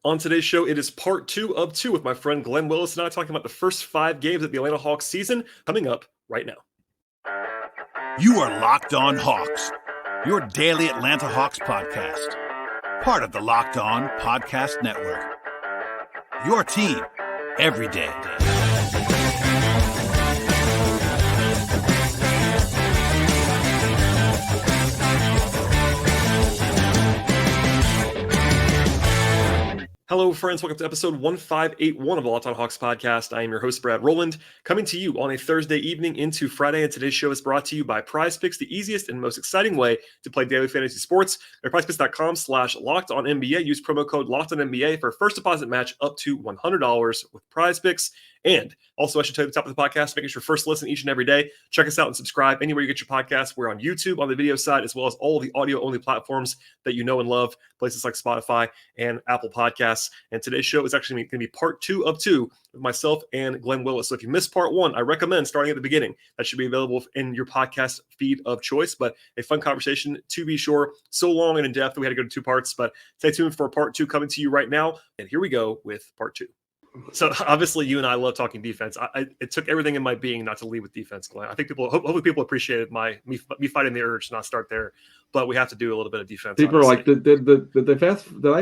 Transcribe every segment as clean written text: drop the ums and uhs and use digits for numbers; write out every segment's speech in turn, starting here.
On today's show, it is part 2 of 2 with my friend Glen Willis and I talking about the first 5 games of the Atlanta Hawks season coming up right now. You are Locked On Hawks, your daily Atlanta Hawks podcast. Part of the Locked On Podcast Network. Your team every day. Hello, friends. Welcome to episode 1581 of the Locked On Hawks podcast. I am your host, Brad Rowland, coming to you on a Thursday evening into Friday. And today's show is brought to you by PrizePicks, the easiest and most exciting way to play daily fantasy sports. At PrizePicks.com/LockedOnNBA. Use promo code LockedOnNBA for a first deposit match up to $100 with PrizePicks. And also, I should tell you at the top of the podcast, make it your first listen each and every day. Check us out and subscribe anywhere you get your podcasts. We're on YouTube on the video side, as well as all the audio-only platforms that you know and love, places like Spotify and Apple Podcasts. And today's show is actually going to be part 2 of 2 with myself and Glen Willis. So if you missed part 1, I recommend starting at the beginning. That should be available in your podcast feed of choice, but a fun conversation to be sure. So long and in depth that we had to go to 2 parts, but stay tuned for part 2 coming to you right now. And here we go with part 2. So obviously you and I love talking defense. It took everything in my being not to lead with defense, Glenn. I think hopefully people appreciated me fighting the urge to not start there, but we have to do a little bit of defense. People obviously. are like, did I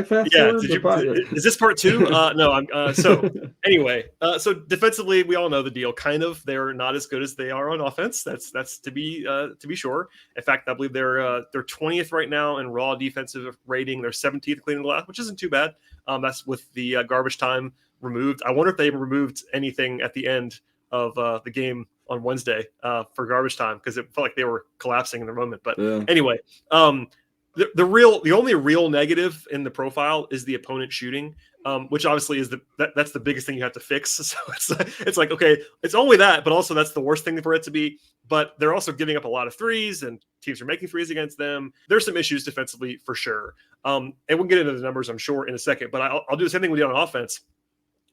fast Yeah. forward? Is this part 2? No. So anyway, so defensively, we all know the deal. Kind of, they're not as good as they are on offense. That's to be sure. In fact, I believe they're 20th right now in raw defensive rating. They're 17th cleaning the glass, which isn't too bad. That's with the garbage time removed. I wonder if they removed anything at the end of the game on Wednesday for garbage time, because it felt like they were collapsing in the moment. But anyway, the only real negative in the profile is the opponent shooting, which obviously is that's the biggest thing you have to fix. So it's like, okay, it's only that, but also that's the worst thing for it to be. But they're also giving up a lot of threes, and teams are making threes against them. There's some issues defensively for sure. And we'll get into the numbers, I'm sure, in a second. But I'll do the same thing we did on offense.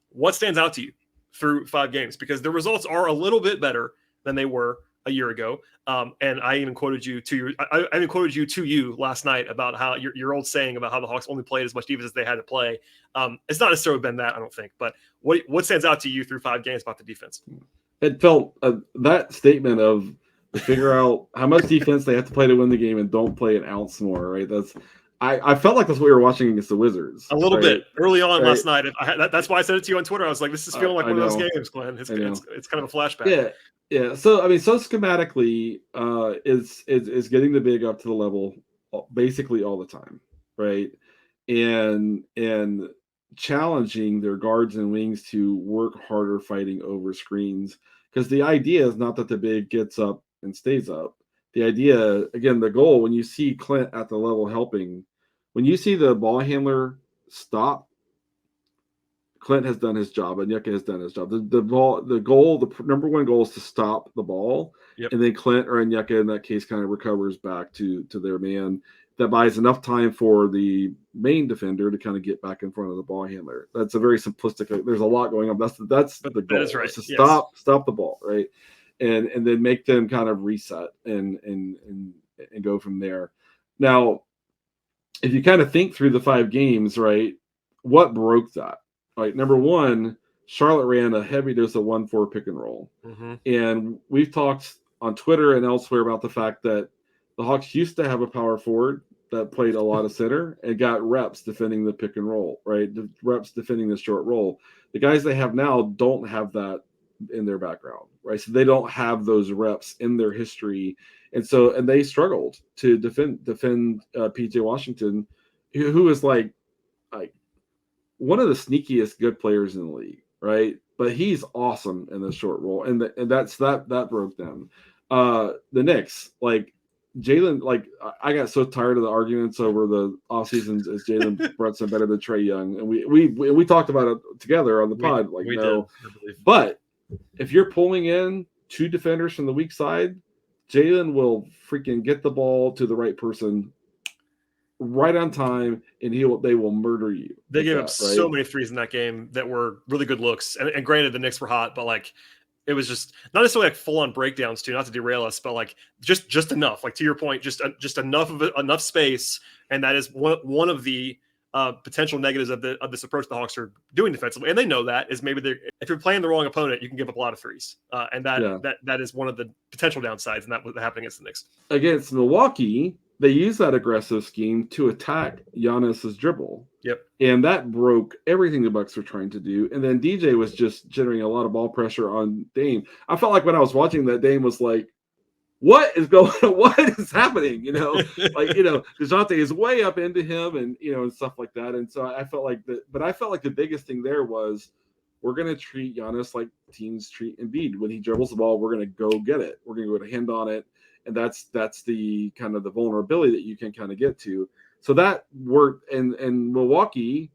What stands out to you through 5 games? Because the results are a little bit better than they were a year ago. And I even quoted you to you last night about how your old saying about how the Hawks only played as much defense as they had to play. It's not necessarily been that, I don't think. But what stands out to you through 5 games about the defense? It felt that statement of figure out how much defense they have to play to win the game and don't play an ounce more, right? I felt like that's what we were watching against the Wizards. A little bit early on last night. That's why I said it to you on Twitter. I was like, this is feeling like one of those games, Glenn. It's kind of a flashback. Yeah. So schematically, is getting the big up to the level basically all the time, right? And challenging their guards and wings to work harder fighting over screens, because the idea is not that the big gets up and stays up. The idea, again, the goal, when you see Clint at the level helping, when you see the ball handler stop, Clint has done his job, and Onyeka has done his job. The number one goal is to stop the ball, and then Clint or Onyeka, in that case, kind of recovers back to their man. That buys enough time for the main defender to kind of get back in front of the ball handler. That's a very simplistic. There's a lot going on. That's the goal. That is right. To stop the ball, right? And then make them kind of reset and go from there. Now, if you kind of think through the 5 games, right, what broke that? Right, number one, Charlotte ran a heavy dose of 1-4 pick and roll. Mm-hmm. And we've talked on Twitter and elsewhere about the fact that the Hawks used to have a power forward that played a lot of center and got reps defending the pick and roll, right? The reps defending the short roll. The guys they have now don't have that in their background, right? So they don't have those reps in their history, and they struggled to defend PJ Washington, who is like one of the sneakiest good players in the league, right? But he's awesome in the short roll, and that broke them. The Knicks, like Jalen, like I got so tired of the arguments over the off seasons. Is Jalen Brunson better than Trae Young? And we talked about it together on the pod, but if you're pulling in 2 defenders from the weak side, Jalen will freaking get the ball to the right person right on time, and they will murder you. They gave up so many threes in that game that were really good looks. And granted, the Knicks were hot, but like it was just not necessarily like full on breakdowns too, not to derail us, but like just enough. Like to your point, just enough space, and that is one of the potential negatives of this approach the Hawks are doing defensively, and they know that is maybe if you're playing the wrong opponent, you can give up a lot of threes, and that is one of the potential downsides, and that was happening against the Knicks. Against Milwaukee, they used that aggressive scheme to attack Giannis's dribble. Yep. And that broke everything the Bucks were trying to do. And then DJ was just generating a lot of ball pressure on Dame. I felt like when I was watching that, Dame was like, what is going on? What is happening? Dejounte is way up into him and, and stuff like that. And so I felt like the biggest thing there was we're going to treat Giannis like teams treat Embiid. When he dribbles the ball, we're going to go get it. We're going to go to hand on it. And that's the kind of the vulnerability that you can kind of get to. So that worked. And Milwaukee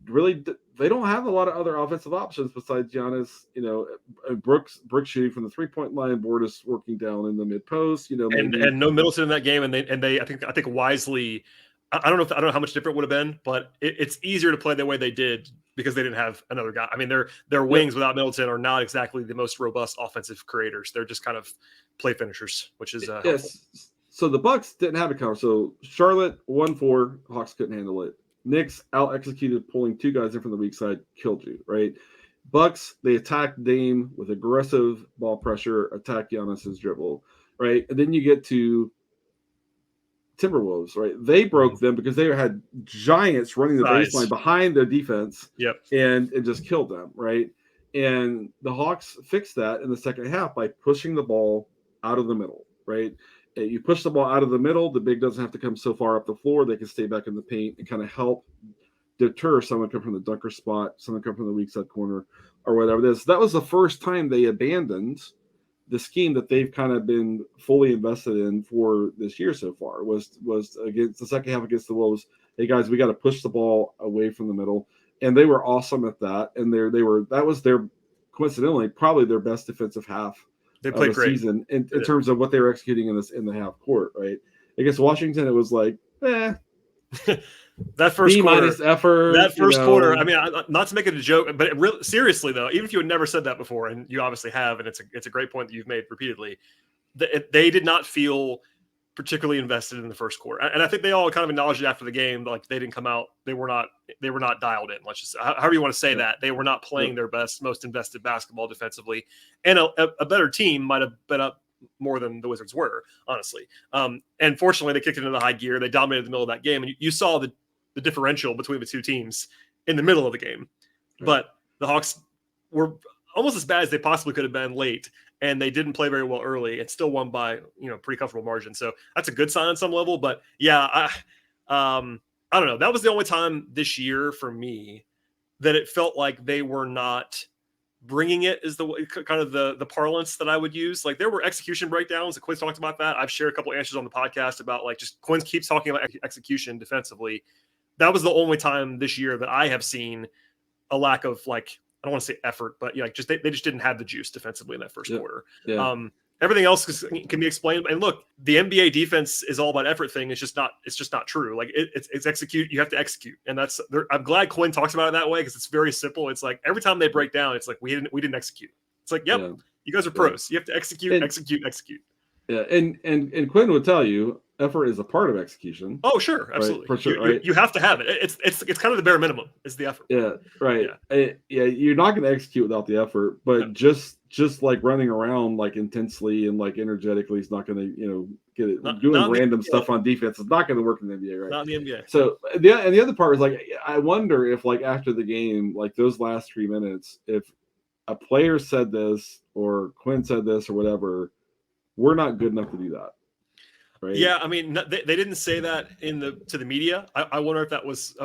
really, they don't have a lot of other offensive options besides Giannis. Brooks shooting from the 3-point line, Bortis working down in the mid post. And no Middleton in that game. And they I think wisely. I don't know how much different it would have been, but it's easier to play the way they did because they didn't have another guy. I mean, their wings without Middleton are not exactly the most robust offensive creators. They're just kind of play finishers, which is helpful. Yes. So the Bucks didn't have a counter. So Charlotte 1-4, Hawks couldn't handle it. Knicks out executed, pulling two guys in from the weak side, killed you, right? Bucks, they attacked Dame with aggressive ball pressure, attack Giannis's dribble, right? And then you get to Timberwolves, right? They broke them because they had giants running the baseline behind their defense, and it just killed them, right? And the Hawks fixed that in the second half by pushing the ball out of the middle, right? And you push the ball out of the middle, the big doesn't have to come so far up the floor. They can stay back in the paint and kind of help deter someone come from the dunker spot, someone come from the weak side corner, or whatever it is. That was the first time they abandoned the scheme that they've kind of been fully invested in for this year so far. Was against the second half against the Wolves. Hey guys, we got to push the ball away from the middle, and they were awesome at that. And that was their coincidentally probably their best defensive half. They played great season in terms of what they were executing in the half court, right? Against Washington, it was like, that first quarter effort. That first quarter. I mean, not to make it a joke, but seriously though, even if you had never said that before, and you obviously have, and it's a great point that you've made repeatedly, they did not feel particularly invested in the first quarter, and I think they all kind of acknowledged it after the game. Like they didn't come out, they were not dialed in. Let's just however you want to say that, they were not playing their best, most invested basketball defensively, and a better team might have been up more than the Wizards were, honestly. And fortunately, they kicked it into the high gear. They dominated the middle of that game, and you saw the differential between the two teams in the middle of the game. Right. But the Hawks were almost as bad as they possibly could have been late, and they didn't play very well early and still won by pretty comfortable margin. So that's a good sign on some level. But yeah, I don't know. That was the only time this year for me that it felt like they were not bringing it, is the kind of the parlance that I would use. Like there were execution breakdowns. Quinn talked about that. I've shared a couple of answers on the podcast about like just Quinn keeps talking about execution defensively. That was the only time this year that I have seen a lack of like, I don't want to say effort, but they just didn't have the juice defensively in that first quarter. Yeah. Everything else can be explained. And look, the NBA defense is all about effort thing. It's just not true. Like it's execute. You have to execute. And I'm glad Quinn talks about it that way, because it's very simple. It's like every time they break down, it's like, we didn't execute. It's like, yep, you guys are pros. You have to execute. Yeah. And Quinn would tell you, effort is a part of execution. Oh, sure. Absolutely. Right? For sure, you have to have it. It's kind of the bare minimum is the effort. Yeah. Right. Yeah. You're not going to execute without the effort, but just like running around like intensely and like energetically is not going to, get it. Doing random stuff on defense is not going to work in the NBA, right? Not in the NBA. So the other part is like, I wonder if like after the game, like those last 3 minutes, if a player said this or Quinn said this or whatever, we're not good enough to do that. Right. Yeah, I mean, they didn't say that to the media. I wonder if that was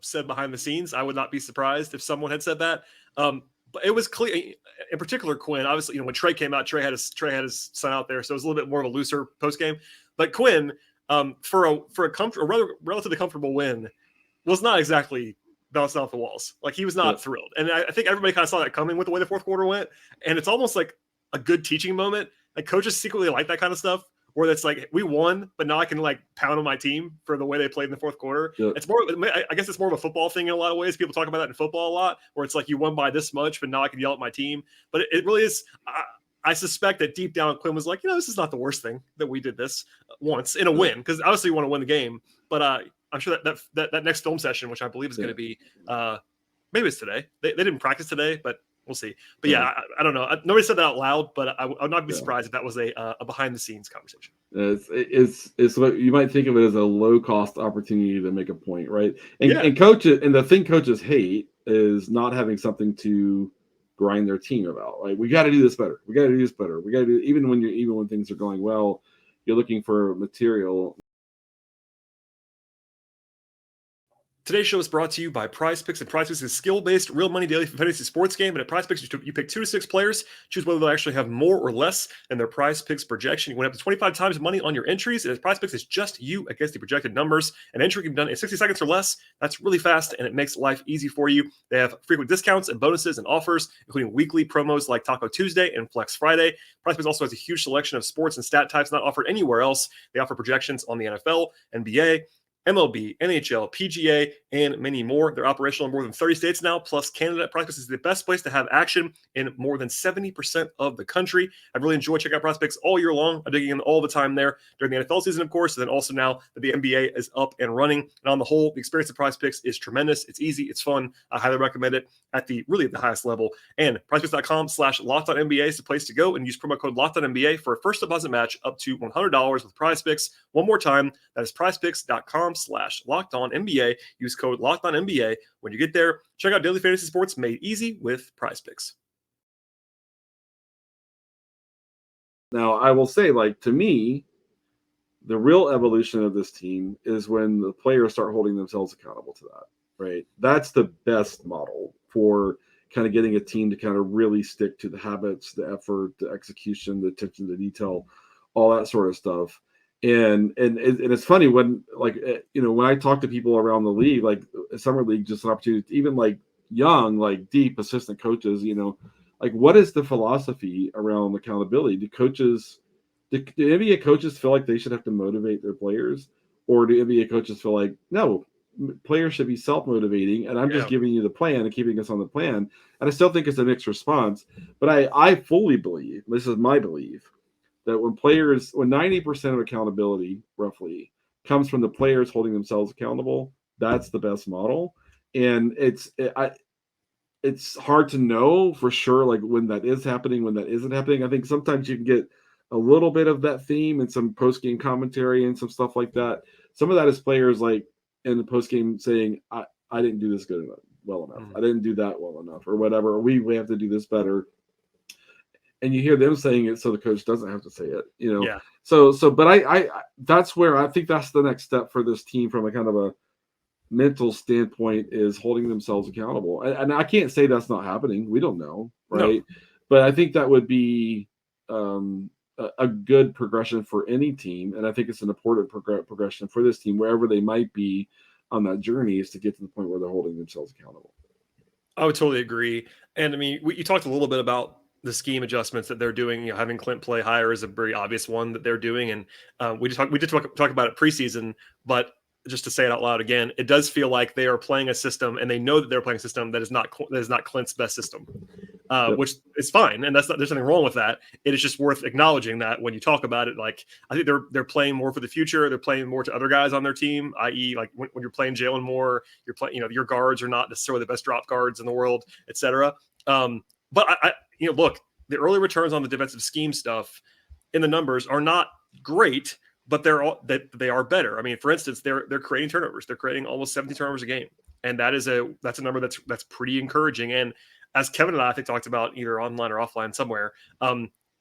said behind the scenes. I would not be surprised if someone had said that. But it was clear, in particular, Quinn. Obviously, when Trae came out, Trae had his son out there, so it was a little bit more of a looser post game. But Quinn, for a relatively comfortable win, was not exactly bouncing off the walls. Like he was not thrilled, and I think everybody kind of saw that coming with the way the fourth quarter went. And it's almost like a good teaching moment. Like coaches secretly like that kind of stuff, where it's like, we won, but now I can like pound on my team for the way they played in the fourth quarter. Yeah. It's more, I guess it's more of a football thing in a lot of ways. People talk about that in football a lot, where it's like, you won by this much, but now I can yell at my team. But it really is, I suspect that deep down Quinn was like, this is not the worst thing that we did this once in a win. Because obviously you want to win the game, but I'm sure that next film session, which I believe is going to be maybe it's today. They didn't practice today, but we'll see. But yeah, I don't know. Nobody said that out loud, but I would not be surprised if that was a behind the scenes conversation. It's what you might think of it as a low cost opportunity to make a point, right? And coaches, and the thing coaches hate is not having something to grind their team about. Like, we got to do this better. We got to do this better. We got to do, even when things are going well, you're looking for material. Today's show is brought to you by PrizePicks, and PrizePicks is a skill-based, real money daily fantasy sports game. And at PrizePicks, you pick 2 to 6 players, choose whether they'll actually have more or less than their PrizePicks projection. You win up to 25 times money on your entries, and as PrizePicks is just you against the projected numbers. An entry can be done in 60 seconds or less. That's really fast, and it makes life easy for you. They have frequent discounts and bonuses and offers, including weekly promos like Taco Tuesday and Flex Friday. PrizePicks also has a huge selection of sports and stat types not offered anywhere else. They offer projections on the NFL, NBA, MLB, NHL, PGA, and many more. They're operational in more than 30 states now, plus Canada. PrizePicks is the best place to have action in more than 70% of the country. I've really enjoyed checking out PrizePicks all year long. I'm digging in all the time there during the NFL season, of course, and then also now that the NBA is up and running. And on the whole, the experience of PrizePicks is tremendous. It's easy. It's fun. I highly recommend it at the highest level. And PrizePicks.com/LockedOnNBA is the place to go, and use promo code LockedOnNBA for a first deposit match up to $100 with PrizePicks. One more time, that is PrizePicks.com/LockedOnNBA. Use code LockedOnNBA when you get there. Check out daily fantasy sports made easy with PrizePicks. Now, I will say, like, to me, the real evolution of this team is when the players start holding themselves accountable to that, right? That's the best model for kind of getting a team to kind of really stick to the habits, the effort, the execution, the attention to detail, all that sort of stuff. And it's funny when, like, when I talk to people around the league, like summer league, just an opportunity, even like young, like deep assistant coaches, like, what is the philosophy around accountability? Do NBA coaches feel like they should have to motivate their players, or do NBA coaches feel like, no, players should be self-motivating, and I'm just giving you the plan and keeping us on the plan? And I still think it's a mixed response, but I fully believe, this is my belief, that when 90% of accountability roughly comes from the players holding themselves accountable, that's the best model. And it's hard to know for sure, like, when that is happening, when that isn't happening. I think sometimes you can get a little bit of that theme in some post-game commentary and some stuff like that. Some of that is players, like, in the post-game saying, I didn't do this well enough. I didn't do that well enough, or whatever. We have to do this better. And you hear them saying it, so the coach doesn't have to say it, Yeah. So, but I that's where I think that's the next step for this team from a kind of a mental standpoint, is holding themselves accountable. And I can't say that's not happening. We don't know, right? No. But I think that would be a good progression for any team, and I think it's an important progression for this team, wherever they might be on that journey, is to get to the point where they're holding themselves accountable. I would totally agree. And I mean, you talked a little bit about the scheme adjustments that they're doing. Having Clint play higher is a very obvious one that they're doing, and we did talk about it preseason. But just to say it out loud again, it does feel like they are playing a system, and they know that they're playing a system that is not Clint's best system, which is fine, and there's nothing wrong with that. It is just worth acknowledging that when you talk about it. Like, I think they're playing more for the future. They're playing more to other guys on their team, i.e., like when you're playing Jalen more, you're playing. Your guards are not necessarily the best drop guards in the world, etc. But I look, the early returns on the defensive scheme stuff in the numbers are not great, but they are better. I mean, for instance, they're creating turnovers. They're creating almost 70 turnovers a game, and that's a number that's pretty encouraging. And as Kevin and I think talked about either online or offline somewhere,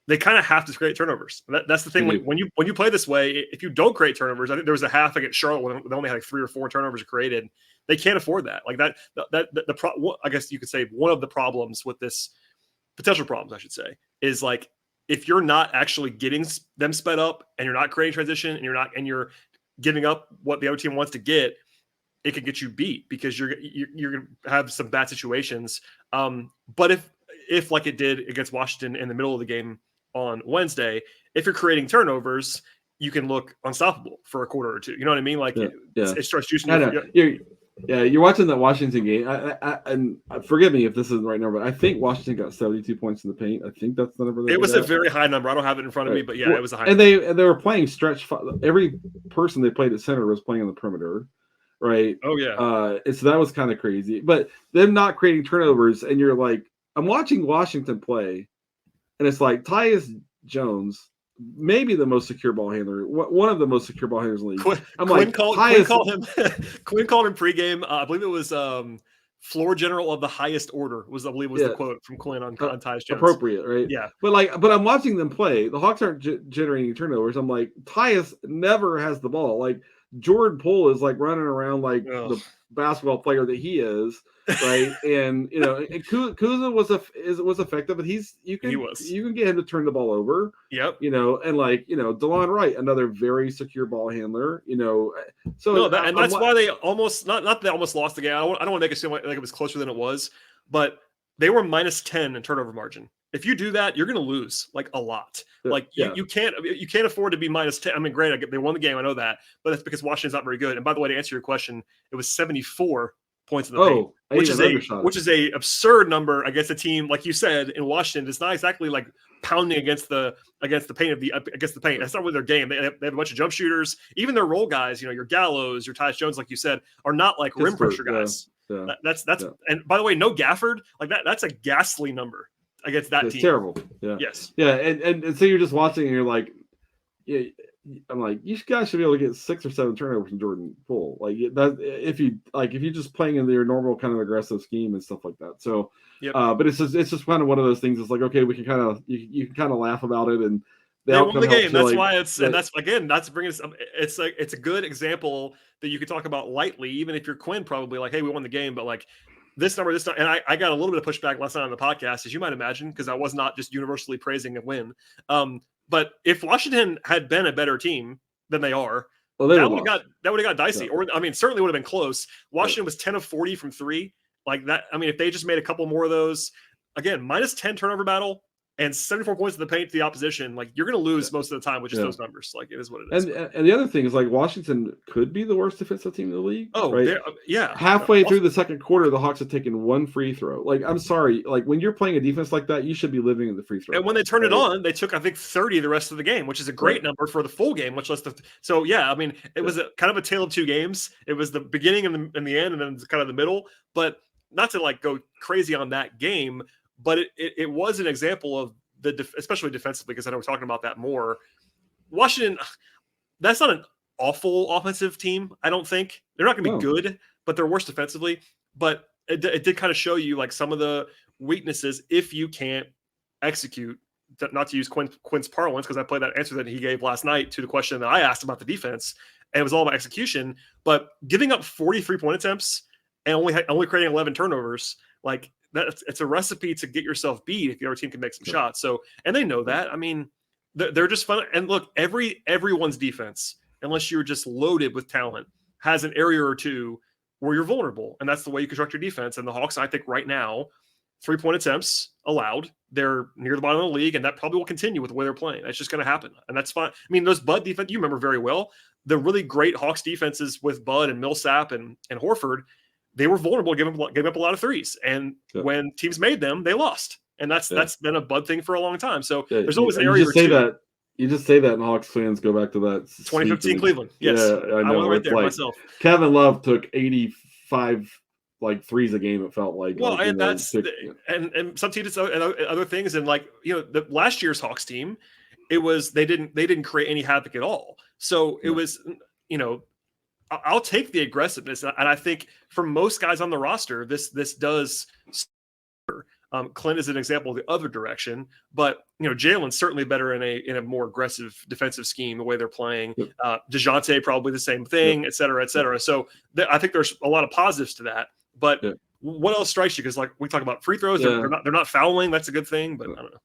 they kind of have to create turnovers. That's the thing. When you play this way, if you don't create turnovers, I think there was a half against Charlotte when they only had like 3 or 4 turnovers created. They can't afford that. Like that. I guess you could say one of the problems with this, potential problems, I should say, is like, if you're not actually getting them sped up, and you're not creating transition, and you're giving up what the other team wants to get, it could get you beat, because you're going to have some bad situations. But if like it did against Washington in the middle of the game on Wednesday, if you're creating turnovers, you can look unstoppable for a quarter or two. You know what I mean? Like, it starts juicing. You're watching that Washington game, and forgive me if this isn't the right number, but I think Washington got 72 points in the paint. I think that's the number. It was a very high number. I don't have it in front of me, but it was a high and number. They were playing stretch. Every person they played at center was playing on the perimeter. right? Oh yeah. And so that was kind of crazy. But them not creating turnovers, and you're like, I'm watching Washington play, and it's like Tyus Jones, maybe the most secure ball handler, one of the most secure ball handlers in the league. Quinn called him Quinn called him pregame. I believe it was floor general of the highest order was the quote from Quinn on Tyus Jones. Appropriate, right? Yeah. But I'm watching them play. The Hawks aren't generating turnovers. I'm like, Tyus never has the ball. Like Jordan Poole is like running around like the basketball player that he is, right? And and Kuzma was effective, but you can get him to turn the ball over. Yep. And like DeLon Wright, another very secure ball handler. So that's why they almost not they almost lost the game. I don't want to make it seem like it was closer than it was, but they were -10 in turnover margin. If you do that, you're going to lose like a lot. Like you can't afford to be -10. I mean, great, they won the game, I know that, but that's because Washington's not very good. And by the way, to answer your question, it was 74 points in the paint, which is a absurd number against a team like you said in Washington. It's not exactly like pounding against the paint against the paint. That's not really their game. They have a bunch of jump shooters. Even their role guys, your Gallows, your Tyus Jones, like you said, are not like rim pressure guys. Yeah. That's and by the way, no Gafford, like that's a ghastly number against that team. It's terrible. Yeah. Yes. Yeah. And so you're just watching and you're like, yeah, I'm like, you guys should be able to get 6 or 7 turnovers from Jordan Poole. Like that, if you're just playing in your normal kind of aggressive scheme and stuff like that. So, but it's just kind of one of those things. It's like, okay, we can kind of, you can kind of laugh about it, and they won the game. That's why that's bringing us. It's a good example that you could talk about lightly, even if you're Quinn, probably like, hey, we won the game, but like this number, and I got a little bit of pushback last night on the podcast, as you might imagine, because I was not just universally praising a win. But if Washington had been a better team than they are, that would have got dicey. Yeah. Or I mean, certainly would have been close. Washington was 10 of 40 from 3. Like that. I mean, if they just made a couple more of those, again, -10 turnover battle and 74 points in the paint to the opposition, like you're going to lose most of the time with just those numbers. Like it is what it is. And the other thing is, like, Washington could be the worst defensive team in the league. Oh, right? Yeah. Halfway through the second quarter, the Hawks have taken 1 free throw. Like, I'm sorry, like when you're playing a defense like that, you should be living in the free throw. And when they turned it on, they took, I think, 30 the rest of the game, which is a great number for the full game, much less so yeah. I mean, it was kind of a tale of two games. It was the beginning and the end, and then kind of the middle. But not to like go crazy on that game, but it was an example of especially defensively, because I know we're talking about that more. Washington, that's not an awful offensive team. I don't think they're not going to be good, but they're worse defensively. But it did kind of show you like some of the weaknesses if you can't execute. Not to use Quinn's parlance, because I played that answer that he gave last night to the question that I asked about the defense, and it was all about execution. But giving up 43 point attempts and only creating 11 turnovers, like it's a recipe to get yourself beat if the other team can make some shots. So, and they know that. I mean, they're just fun. And look, everyone's defense, unless you're just loaded with talent, has an area or two where you're vulnerable, and that's the way you construct your defense. And the Hawks, I think, right now, 3-point attempts allowed, they're near the bottom of the league, and that probably will continue with the way they're playing. That's just going to happen, and that's fine. I mean, those Bud defense, you remember very well, the really great Hawks defenses with Bud and Millsap and Horford. They were vulnerable, giving up a lot of threes. And when teams made them, they lost. And that's been a Bud thing for a long time. So there's always an area or two. You just say that, and Hawks fans go back to that 2015 Cleveland. Yes. Yeah, I know. I went right there myself. Kevin Love took 85 threes a game, it felt like. Well, and and some teams and other things. And like, the last year's Hawks team, it was they didn't create any havoc at all. So it was, I'll take the aggressiveness, and I think for most guys on the roster, this does. Clint is an example of the other direction, but Jalen's certainly better in a more aggressive defensive scheme, the way they're playing. Dejounte probably the same thing, et cetera, et cetera. So I think there's a lot of positives to that. But what else strikes you? Because like we talk about free throws, they're not fouling. That's a good thing, but I don't know.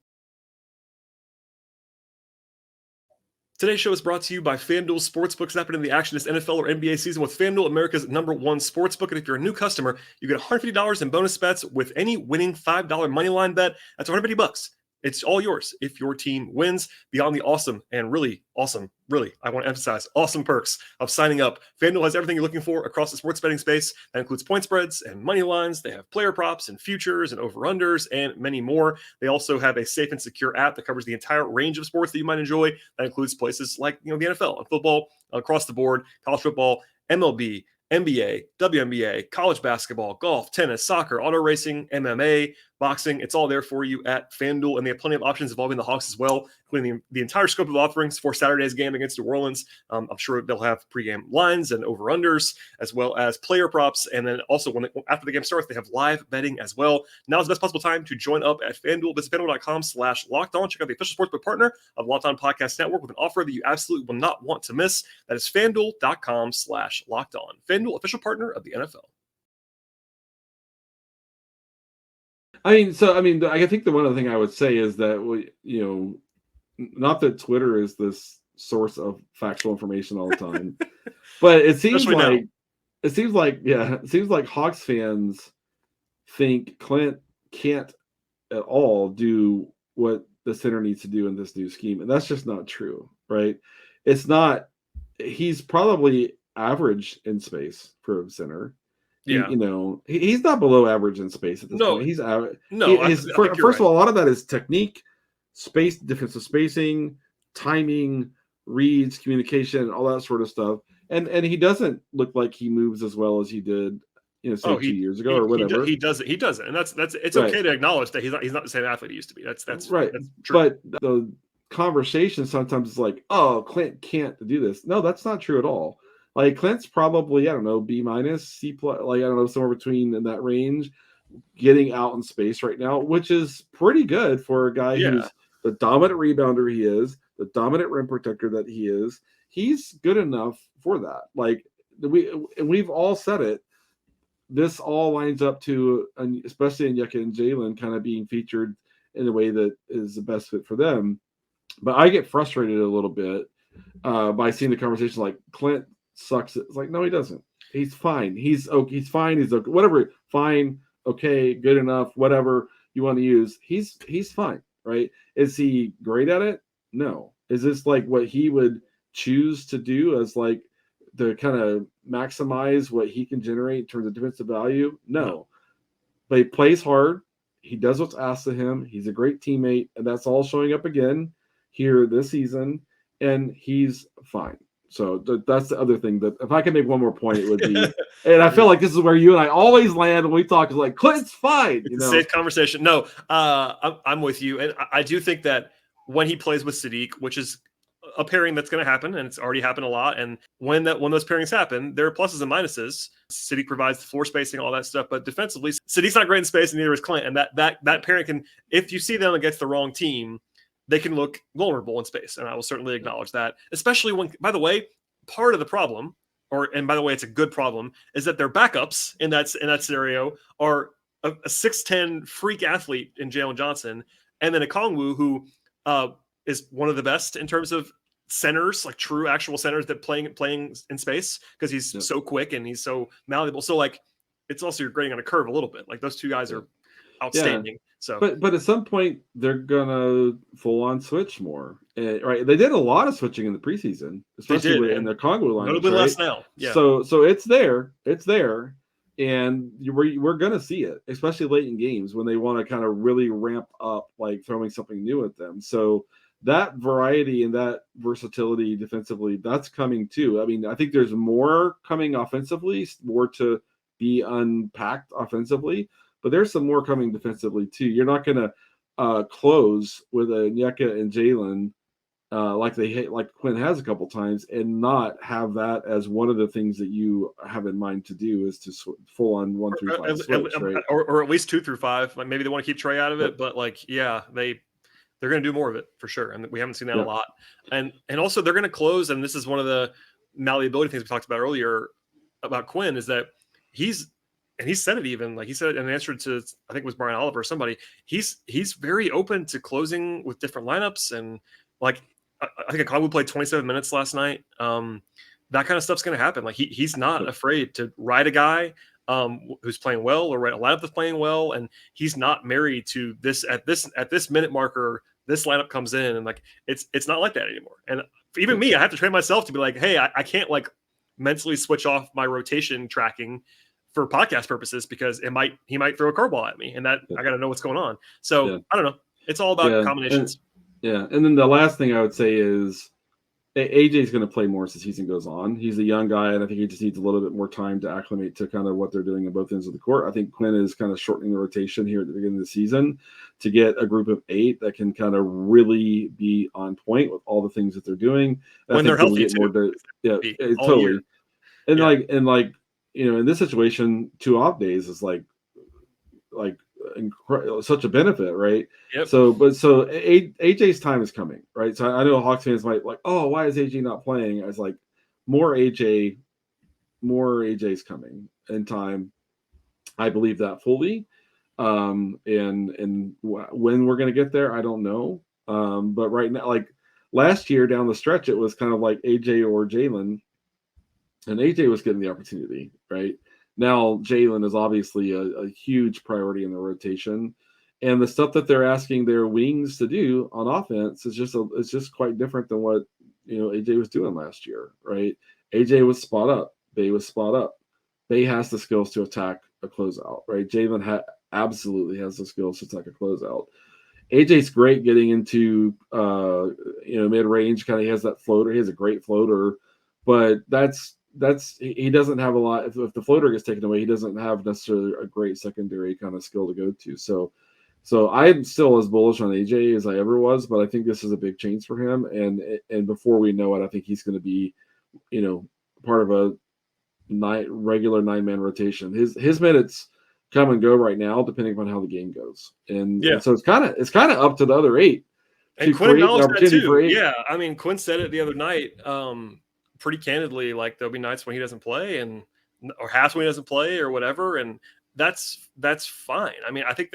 Today's show is brought to you by FanDuel Sportsbook. Snap into the action this NFL or NBA season with FanDuel, America's #1 sportsbook. And if you're a new customer, you get $150 in bonus bets with any winning $5 moneyline bet. That's $150. It's all yours if your team wins. Beyond the awesome and really awesome, I want to emphasize, awesome perks of signing up, FanDuel has everything you're looking for across the sports betting space. That includes point spreads and money lines. They have player props and futures and over-unders and many more. They also have a safe and secure app that covers the entire range of sports that you might enjoy. That includes places like the NFL and football across the board, college football, MLB, NBA, WNBA, college basketball, golf, tennis, soccer, auto racing, MMA, boxing. It's all there for you at FanDuel, and they have plenty of options involving the Hawks as well, including the entire scope of offerings for Saturday's game against New Orleans. I'm sure they'll have pregame lines and over-unders, as well as player props, and then also after the game starts, they have live betting as well. Now is the best possible time to join up at FanDuel. Visit FanDuel.com/lockedon. Check out the official sportsbook partner of Locked On Podcast Network with an offer that you absolutely will not want to miss. That is FanDuel.com/lockedon. FanDuel, official partner of the NFL. I think the one other thing I would say is that not that Twitter is this source of factual information all the time, but it seems like Hawks fans think Clint can't at all do what the center needs to do in this new scheme, and that's just not true, right? It's not. He's probably average in space for a center. Yeah, he's not below average in space at this point. He's average. No, first of all, a lot of that is technique, space, defensive spacing, timing, reads, communication, all that sort of stuff. And he doesn't look like he moves as well as he did, 2 years ago or whatever. He doesn't, and that's it's right. Okay to acknowledge that he's not the same athlete he used to be. That's right. That's true. But the conversation sometimes is like, oh, Clint can't do this. No, that's not true at all. Like Clint's probably, I don't know, B-, C+, somewhere between in that range, getting out in space right now, which is pretty good for a guy who's the dominant rebounder he is, the dominant rim protector that he is. He's good enough for that. Like we've all said it. This all lines up to, especially Onyeka and Jalen, kind of being featured in a way that is the best fit for them. But I get frustrated a little bit by seeing the conversation like Clint sucks. It's like, no, he doesn't. He's fine. He's okay. He's fine. He's okay. Whatever. Fine. Okay. Good enough. Whatever you want to use. He's fine. Right. Is he great at it? No. Is this like what he would choose to do as like to kind of maximize what he can generate in terms of defensive value? No. But he plays hard. He does what's asked of him. He's a great teammate, and that's all showing up again here this season, and he's fine. So that's the other thing that if I could make one more point, it would be, and I feel like this is where you and I always land when we talk is like, Clint's fine. Safe conversation. No, I'm with you. And I do think that when he plays with Sadiq, which is a pairing that's going to happen, and it's already happened a lot. And when those pairings happen, there are pluses and minuses. Sadiq provides the floor spacing, all that stuff. But defensively, Sadiq's not great in space, and neither is Clint. And that pairing can, if you see them against the wrong team, they can look vulnerable in space. And I will certainly acknowledge that, especially when, by the way, part of the problem, and by the way, it's a good problem, is that their backups in that scenario are a 6'10" freak athlete in Jalen Johnson, and then a Kongwu who is one of the best in terms of centers, like true actual centers that playing in space, because he's so quick and he's so malleable. So like, it's also you're grading on a curve a little bit. Like those two guys are outstanding. Yeah. So, but at some point they're gonna full on switch more, right? They did a lot of switching in the preseason, especially in the Kongwu line. Notably less now. Yeah. So it's there, and we're gonna see it, especially late in games when they want to kind of really ramp up, like throwing something new at them. So that variety and that versatility defensively, that's coming too. I mean, I think there's more coming offensively, more to be unpacked offensively. But there's some more coming defensively too. You're not going to close with a Onyeka and Jalen like Quinn has a couple times, and not have that as one of the things that you have in mind to do is to full on 1 through 5 switch, right? Or at least 2 through 5. Like maybe they want to keep Trae out of it, but like they're going to do more of it for sure, and we haven't seen that a lot. And also they're going to close, and this is one of the malleability things we talked about earlier about Quinn, is that he said it, even like he said in answer to, I think it was Brian Oliver or somebody, he's very open to closing with different lineups. And like, I think Kongwu played 27 minutes last night. That kind of stuff's going to happen. Like he's not afraid to ride a guy who's playing well, or ride a lineup that's playing well. And he's not married to this at this minute marker, this lineup comes in, and like, it's not like that anymore. And even me, I have to train myself to be like, hey, I can't like mentally switch off my rotation tracking for podcast purposes, because he might throw a curveball at me, and that I got to know what's going on. So I don't know. It's all about combinations. And then the last thing I would say is AJ's going to play more as the season goes on. He's a young guy, and I think he just needs a little bit more time to acclimate to kind of what they're doing on both ends of the court. I think Quinn is kind of shortening the rotation here at the beginning of the season to get a group of 8 that can kind of really be on point with all the things that they're doing. When they're healthy, too. Totally. Year. And in this situation, 2 off days is like such a benefit, right? Yep. So AJ's time is coming, right? So I know Hawks fans might like, oh, why is AJ not playing? I was like, more AJ's coming in time. I believe that fully. And when we're going to get there, I don't know. But right now, like last year down the stretch, it was kind of like AJ or Jalen, and AJ was getting the opportunity, right? Now, Jalen is obviously a huge priority in the rotation, and the stuff that they're asking their wings to do on offense is just quite different than what AJ was doing last year, right? AJ was spot up, Bay was spot up. Bay has the skills to attack a closeout, right? Jalen absolutely has the skills to attack a closeout. AJ's great getting into mid range, kind of has that floater. He has a great floater, but he doesn't have a lot. If the floater gets taken away, he doesn't have necessarily a great secondary kind of skill to go to. So I'm still as bullish on AJ as I ever was, but I think this is a big change for him. And before we know it, I think he's going to be, part of a regular 9-man rotation. His minutes come and go right now, depending upon how the game goes. And so it's kind of up to the other 8. And Quinn acknowledged that too. Yeah, I mean, Quinn said it the other night. Pretty candidly, like there'll be nights when he doesn't play or halves when he doesn't play or whatever. And that's fine. I mean, I think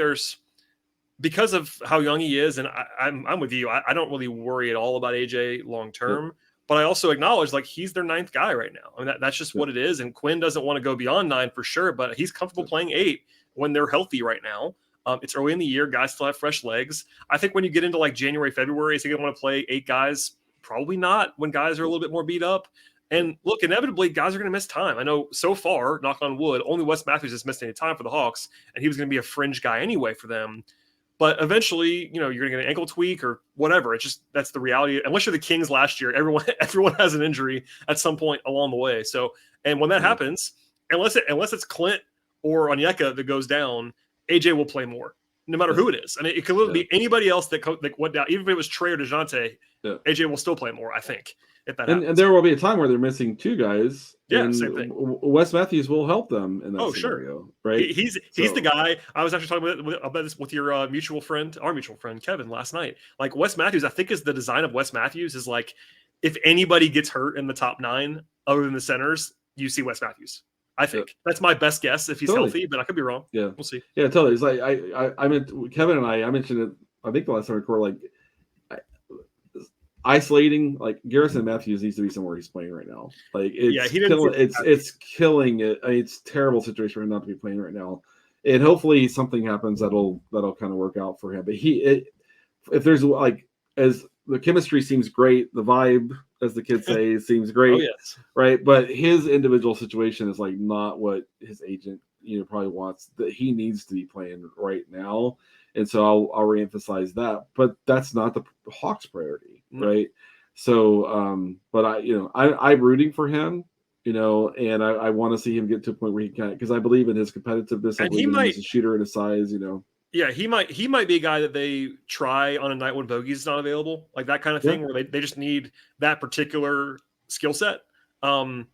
because of how young he is, and I'm with you. I don't really worry at all about AJ long-term, but I also acknowledge like he's their 9th guy right now. I mean, that's just what it is. And Quinn doesn't want to go beyond 9 for sure, but he's comfortable playing 8 when they're healthy right now. It's early in the year. Guys still have fresh legs. I think when you get into like January, February, is he going to want to play 8 guys? Probably not when guys are a little bit more beat up. And look, inevitably, guys are going to miss time. I know so far, knock on wood, only Wes Matthews has missed any time for the Hawks, and he was going to be a fringe guy anyway for them. But eventually, you're going to get an ankle tweak or whatever. It's just that's the reality. Unless you're the Kings last year, everyone has an injury at some point along the way. So, and when that happens, unless it's Clint or Onyeka that goes down, AJ will play more, no matter who it is. I mean, it could literally be anybody else that went down. Even if it was Trae or Dejounte, AJ will still play more, I think, if that happens. And there will be a time where they're missing 2 guys. Yeah, same thing. Wes Matthews will help them in that scenario, sure. Right? He's the guy. I was actually talking about this with your our mutual friend Kevin last night. Like Wes Matthews, I think is the design of Wes Matthews is like if anybody gets hurt in the top 9 other than the centers, you see Wes Matthews. I think that's my best guess if he's healthy, but I could be wrong. Yeah, we'll see. Yeah, totally. It's like I meant Kevin and I mentioned it. I think the last time we recorded, like isolating, like Garrison Matthews needs to be somewhere he's playing right now. Like it's killing it. I mean, it's a terrible situation for him not to be playing right now. And hopefully something happens that'll kind of work out for him. But if there's like as the chemistry seems great, the vibe, as the kids say, seems great. Right. But his individual situation is like not what his agent probably wants. That he needs to be playing right now. And so I'll reemphasize that, but that's not the Hawks' priority, right? So, but I'm rooting for him, and I want to see him get to a point where he can, because I believe in his competitiveness. I believe in him as a shooter and his size, Yeah, he might be a guy that they try on a night when Bogey's not available, like that kind of thing, where they just need that particular skill set. And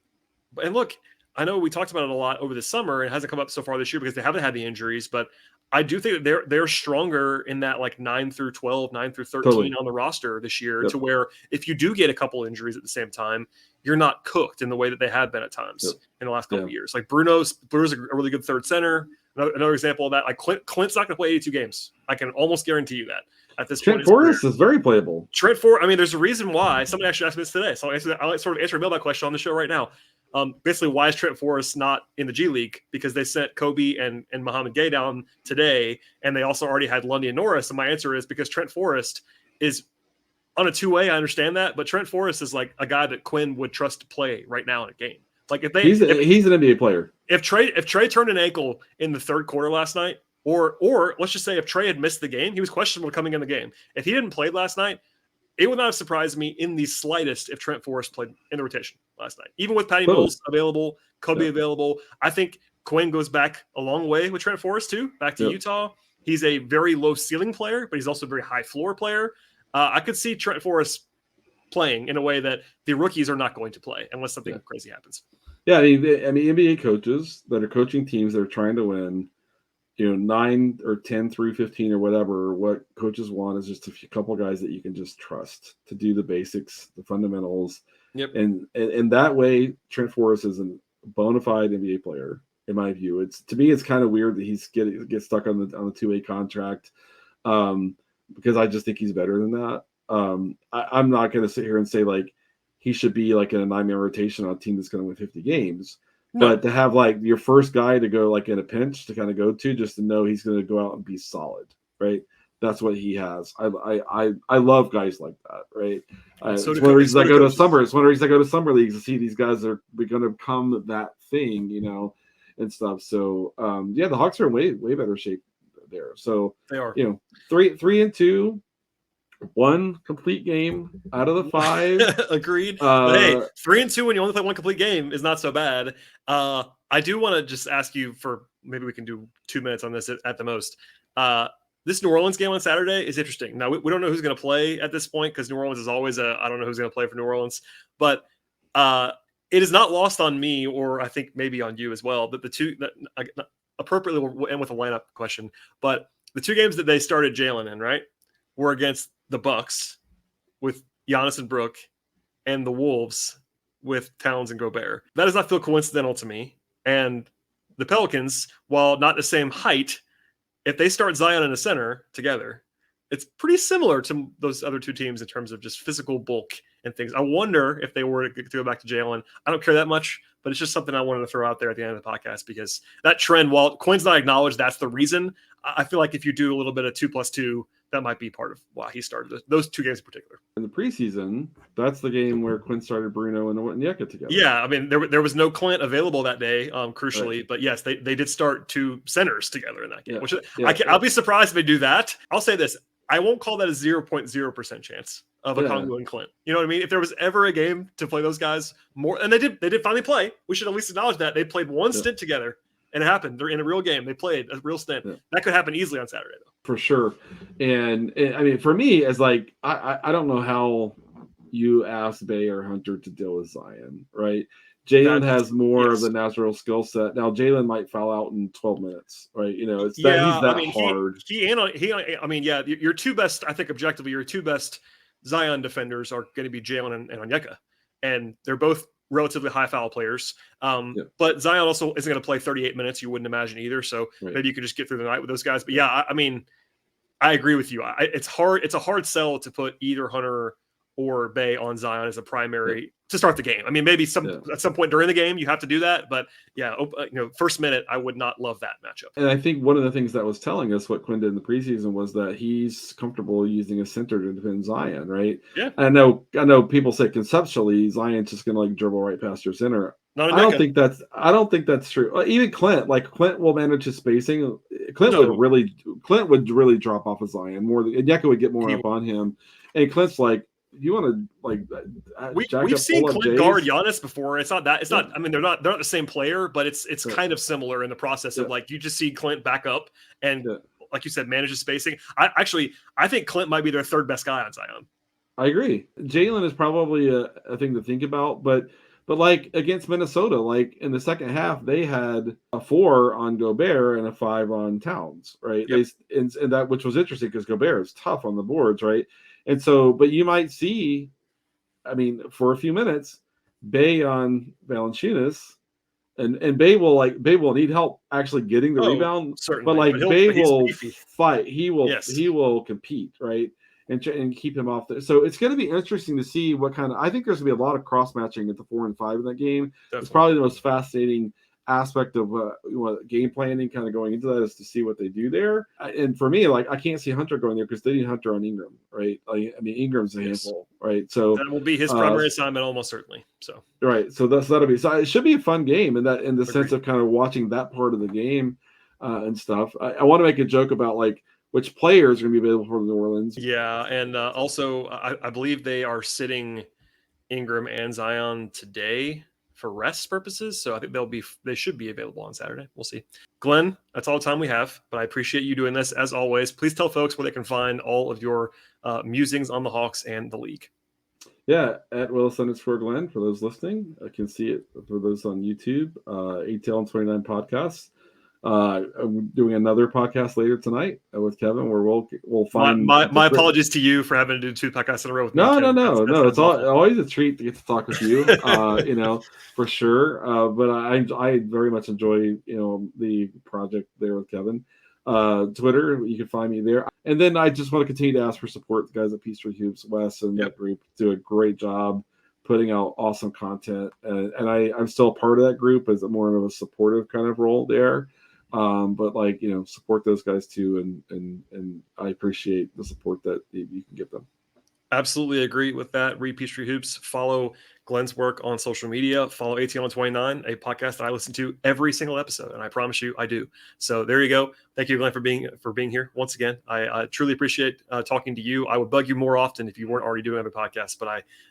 look, I know we talked about it a lot over the summer. It hasn't come up so far this year because they haven't had the injuries, but I do think that they're stronger in that like 9 through 12, 9 through 13 on the roster this year to where if you do get a couple injuries at the same time, you're not cooked in the way that they have been at times in the last couple of years. Like Bruno's a really good third center. Another example of that, like Clint's not going to play 82 games. I can almost guarantee you that at this point. Trent Forest is very playable. Trent Forest, I mean, there's a reason why. Somebody actually asked me this today, so I'll sort of answer a mailbag question on the show right now. Basically, why is Trent Forest not in the G League? Because they sent Kobe and Muhammad Gay down today, and they also already had Lundy and Norris. And my answer is because Trent Forest is on a 2-way. I understand that, but Trent Forest is like a guy that Quinn would trust to play right now in a game. Like he's an NBA player. If Trae turned an ankle in the third quarter last night, or let's just say if Trae had missed the game, he was questionable coming in the game. If he didn't play last night, it would not have surprised me in the slightest if Trent Forest played in the rotation last night. Even with Patty Totally. Mills available, Kobe available, I think Quinn goes back a long way with Trent Forest too, back to Utah. He's a very low ceiling player, but he's also a very high floor player. I could see Trent Forest playing in a way that the rookies are not going to play unless something crazy happens. Yeah, I mean, NBA coaches that are coaching teams that are trying to win, 9 or 10 through 15 or whatever, what coaches want is just a couple guys that you can just trust to do the basics, the fundamentals. Yep. And that way, Trent Forrest is a bona fide NBA player, in my view. To me, it's kind of weird that he's gets stuck on the 2-way contract, because I just think he's better than that. I'm not going to sit here and say like he should be like in a 9-man rotation on a team that's going to win 50 games. No. But to have like your first guy to go like in a pinch to kind of go to, just to know he's going to go out and be solid, right? That's what he has. I love guys like that, right? It's one of the reasons I go to summer. It's one of the reasons I go to summer leagues to see these guys are going to become that thing, and stuff. So the Hawks are in way better shape there. So they are. 3-2. 1 complete game out of the 5. Agreed. But hey, 3-2 when you only play 1 complete game is not so bad. I do want to just ask you for, maybe we can do 2 minutes on this at the most. This New Orleans game on Saturday is interesting. Now, we don't know who's going to play at this point because New Orleans is always I don't know who's going to play for New Orleans. But it is not lost on me, or I think maybe on you as well, that the two, appropriately we'll end with a lineup question, but the 2 games that they started Jalen in, right, were against the Bucks with Giannis and Brook, and the Wolves with Towns and Gobert. That does not feel coincidental to me. And the Pelicans, while not the same height, if they start Zion in a center together, it's pretty similar to those other 2 teams in terms of just physical bulk and things. I wonder if they were to go back to Jalen. I don't care that much, but it's just something I wanted to throw out there at the end of the podcast, because that trend, while Quinn's not acknowledged that's the reason, I feel like if you do a little bit of 2+2, that might be part of why he started those 2 games in particular. In the preseason, that's the game where Quinn started Bruno and Onyeka together. Yeah, I mean, there was no Clint available that day, crucially. Right. But yes, they did start 2 centers together in that game, which I'll be surprised if they do that. I'll say this. I won't call that a 0.0% chance of a Congo and Clint. You know what I mean? If there was ever a game to play those guys more, and they did finally play, we should at least acknowledge that. They played 1 stint together, and it happened. They're in a real game. They played a real stint. Yeah. That could happen easily on Saturday, though. For sure. And I mean, for me, as like, I don't know how you ask Bay or Hunter to deal with Zion, right? Jalen has more of the natural skill set. Now, Jalen might foul out in 12 minutes, right? It's he's that hard. Your 2 best, I think objectively, your 2 best Zion defenders are going to be Jalen and Onyeka. And they're both relatively high foul players. But Zion also isn't going to play 38 minutes, you wouldn't imagine either. So maybe you could just get through the night with those guys. But yeah, I mean, I agree with you. It's hard. It's a hard sell to put either Hunter or Bay on Zion as a primary to start the game. I mean, maybe at some point during the game you have to do that, but first minute I would not love that matchup. And I think one of the things that was telling us what Quinn did in the preseason was that he's comfortable using a center to defend Zion, right? Yeah. I know people say conceptually Zion's just going to like dribble right past your center. I don't think that's true. Even Clint will manage his spacing. Clint would really drop off of Zion more. Onyeka would get more up on him, and Clint's like, you want to we've seen Clint guard Giannis before. It's not that. It's not. I mean, they're not the same player, but it's kind of similar in the process of like you just see Clint back up and like you said, manages spacing. I think Clint might be their 3rd best guy on Zion. I agree. Jalen is probably a thing to think about, but like against Minnesota, like in the second half, they had a 4 on Gobert and a 5 on Towns, right? Yep. And that, which was interesting because Gobert is tough on the boards, right? And so, but you might see, I mean, for a few minutes, Bay on Valanciunas, and Bay will need help actually getting the rebound. Certainly. But like Bay will fight. He will compete, right? And keep him off there. So it's going to be interesting to see what kind of. I think there's going to be a lot of cross matching at the 4 and 5 in that game. Definitely. It's probably the most fascinating aspect of game planning, kind of going into that, is to see what they do there. And for me, like I can't see Hunter going there because they need Hunter on Ingram, right? Like I mean, Ingram's a handful, right? So that will be his primary assignment almost certainly. So right, so that'll be. So it should be a fun game in the sense of kind of watching that part of the game and stuff. I want to make a joke about like which players are going to be available for New Orleans. Yeah, and also I believe they are sitting Ingram and Zion today for rest purposes, so I think they should be available on Saturday. We'll see. Glenn, that's all the time we have, but I appreciate you doing this as always. Please tell folks where they can find all of your musings on the Hawks and the league. Yeah, at Willis_Glenn for those listening. I can see it for those on YouTube. ATL and 29 podcasts. I'm doing another podcast later tonight with Kevin, where we'll find my apologies to you for having to do 2 podcasts in a row with me. No. It's always a treat to get to talk with you. For sure. But I very much enjoy the project there with Kevin. Twitter, you can find me there. And then I just want to continue to ask for support. The guys at Peachtree Hoops, Wes, and that group do a great job putting out awesome content. And I'm still a part of that group as more of a supportive kind of role there. But support those guys too, and I appreciate the support that you can give them. Absolutely agree with that. Read Peachtree Hoops. Follow Glenn's work on social media. Follow ATL on 29, a podcast that I listen to every single episode, and I promise you I do. So there you go. Thank you, Glenn, for being here once again. I truly appreciate talking to you. I would bug you more often if you weren't already doing other podcasts, but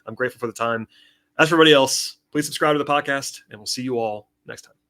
I'm grateful for the time. As for everybody else, please subscribe to the podcast, and we'll see you all next time.